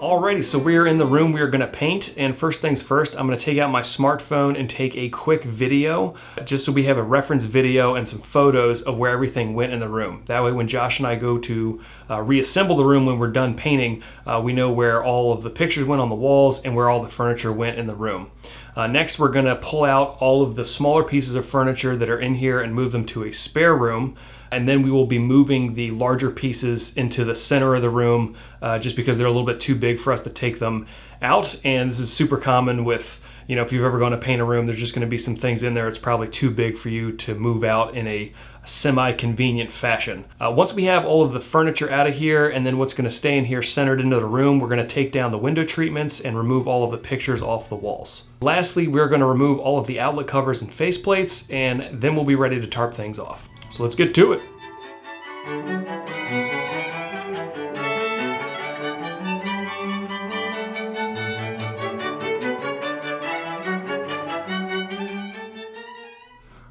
Alrighty, so we are in the room we are going to paint, and first things first, I'm going to take out my smartphone and take a quick video, just so we have a reference video and some photos of where everything went in the room. That way when Josh and I go to reassemble the room when we're done painting, we know where all of the pictures went on the walls and where all the furniture went in the room. Next, we're going to pull out all of the smaller pieces of furniture that are in here and move them to a spare room. And then we will be moving the larger pieces into the center of the room just because they're a little bit too big for us to take them out. And this is super common with, you know, if you've ever gone to paint a room, there's just going to be some things in there it's probably too big for you to move out in a semi-convenient fashion. Once we have all of the furniture out of here and then what's going to stay in here centered into the room, we're going to take down the window treatments and remove all of the pictures off the walls. Lastly, we're going to remove all of the outlet covers and faceplates, and then we'll be ready to tarp things off. So let's get to it.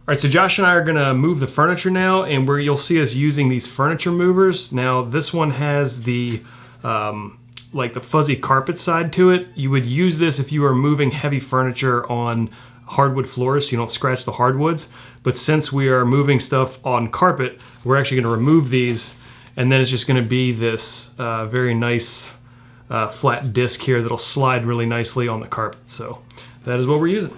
All right, so Josh and I are gonna move the furniture now, and where you'll see us using these furniture movers. Now this one has the like the fuzzy carpet side to it. You would use this if you were moving heavy furniture on hardwood floors so you don't scratch the hardwoods. But since we are moving stuff on carpet, we're actually gonna remove these, and then it's just gonna be this very nice flat disc here that'll slide really nicely on the carpet. So that is what we're using.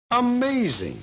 Amazing.